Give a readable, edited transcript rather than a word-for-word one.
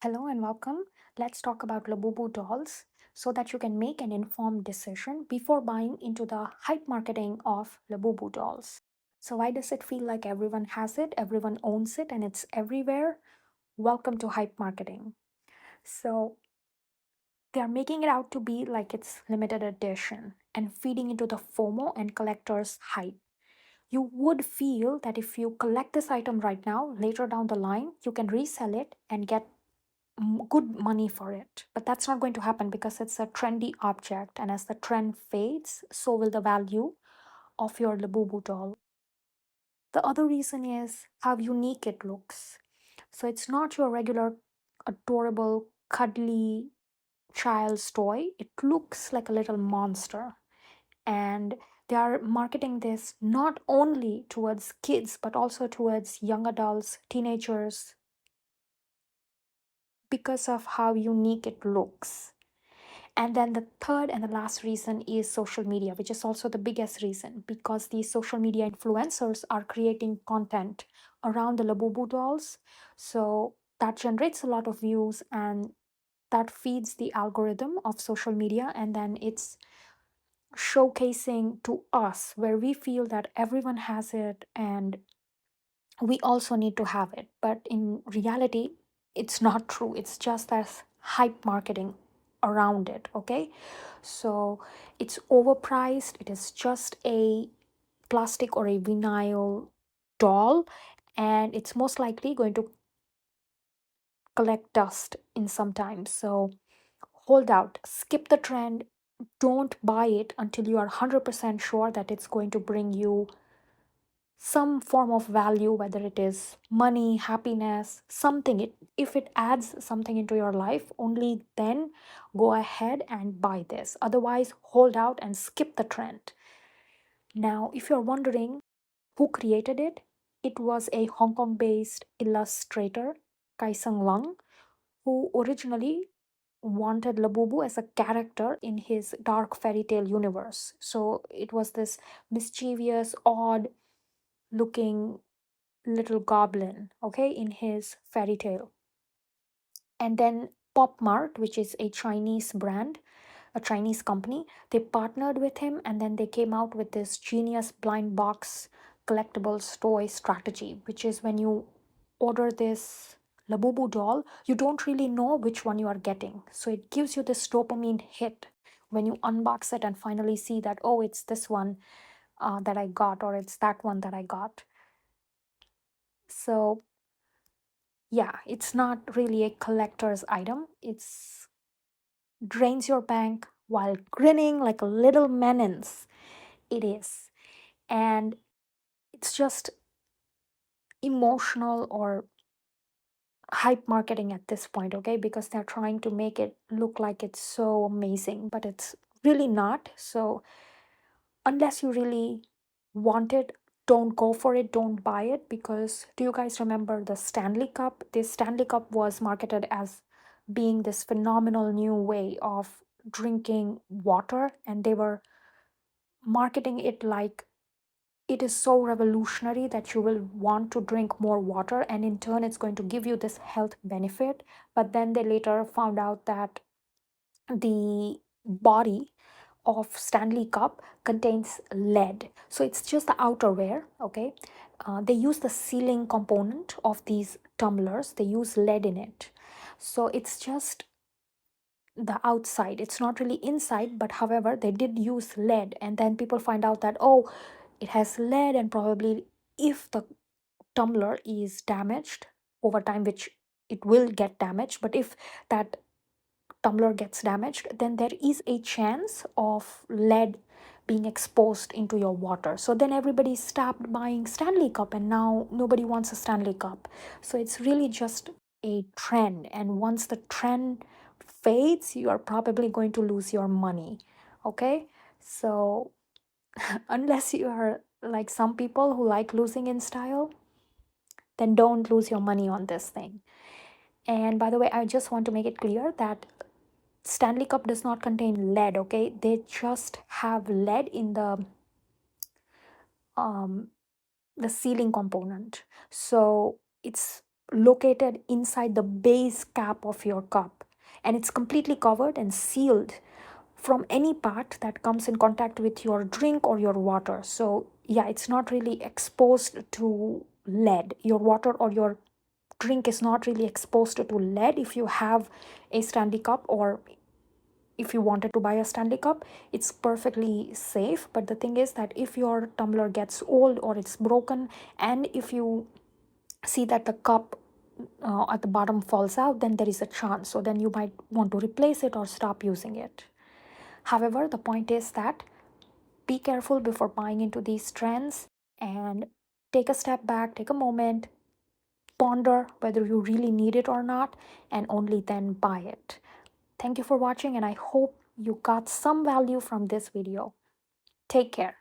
Hello and welcome. Let's talk about LABUBU dolls so that you can make an informed decision before buying into the hype marketing of LABUBU dolls. So, why does it feel like everyone has it, everyone owns it, and it's everywhere? Welcome to hype marketing. So, they're making it out to be like it's limited edition and feeding into the FOMO and collectors' hype. You would feel that if you collect this item right now, later down the line, you can resell it and get good money for it. But that's not going to happen because it's a trendy object, and as the trend fades, so will the value of your Labubu doll. The other reason is how unique it looks. So it's not your regular adorable, cuddly child's toy, it looks like a little monster. And they are marketing this not only towards kids but also towards young adults, teenagers, because of how unique it looks. And then the third and the last reason is social media, which is also the biggest reason because these social media influencers are creating content around the Labubu dolls. So that generates a lot of views and that feeds the algorithm of social media. And then it's showcasing to us where we feel that everyone has it and we also need to have it. But in reality, it's not true. It's just as hype marketing around it. Okay. So it's overpriced. It is just a plastic or a vinyl doll, and it's most likely going to collect dust in some time. So hold out, skip the trend, don't buy it until you are 100% sure that it's going to bring you some form of value, whether it is money, happiness, something. If it adds something into your life, only then go ahead and buy this. Otherwise, hold out and skip the trend. Now, if you're wondering who created it, it was a Hong Kong based illustrator, Kai Sung Lung, who originally wanted Labubu as a character in his dark fairy tale universe. So it was this mischievous, odd looking little goblin, okay, in his fairy tale. And then Pop Mart, which is a Chinese brand, a Chinese company, they partnered with him and then they came out with this genius blind box collectibles toy strategy, which is when you order this Labubu doll, you don't really know which one you are getting. So it gives you this dopamine hit when you unbox it and finally see that, oh, it's this one that I got, or it's that one that I got. So yeah, it's not really a collector's item. It's drains your bank while grinning like a little menace. It is. And it's just emotional or hype marketing at this point, okay? Because they're trying to make it look like it's so amazing, but it's really not. So unless you really want it, don't go for it, don't buy it. Because do you guys remember the Stanley Cup? This Stanley Cup was marketed as being this phenomenal new way of drinking water, and they were marketing it like it is so revolutionary that you will want to drink more water, and in turn it's going to give you this health benefit. But then they later found out that the body of Stanley Cup contains lead. So it's just the outerwear, okay? They use the sealing component of these tumblers, they use lead in it. So it's just the outside, it's not really inside, but however, they did use lead. And then people find out that, oh, it has lead, and probably if the tumbler is damaged over time, which it will get damaged, but if that tumbler gets damaged, then there is a chance of lead being exposed into your water. So then everybody stopped buying Stanley Cup, and now nobody wants a Stanley Cup. So it's really just a trend. And once the trend fades, you are probably going to lose your money. Okay? So unless you are like some people who like losing in style, then don't lose your money on this thing. And by the way, I just want to make it clear that Stanley Cup does not contain lead, okay? They just have lead in um the sealing component. So it's located inside the base cap of your cup, and it's completely covered and sealed from any part that comes in contact with your drink or your water. So yeah, it's not really exposed to lead. Your water or your drink is not really exposed to lead if you have a Stanley cup, or if you wanted to buy a Stanley cup, it's perfectly safe. But the thing is that if your tumbler gets old or it's broken, and if you see that the cup at the bottom falls out, then there is a chance. So then you might want to replace it or stop using it. However, the point is that be careful before buying into these trends, and take a step back, take a moment, ponder whether you really need it or not, and only then buy it. Thank you for watching, and I hope you got some value from this video. Take care.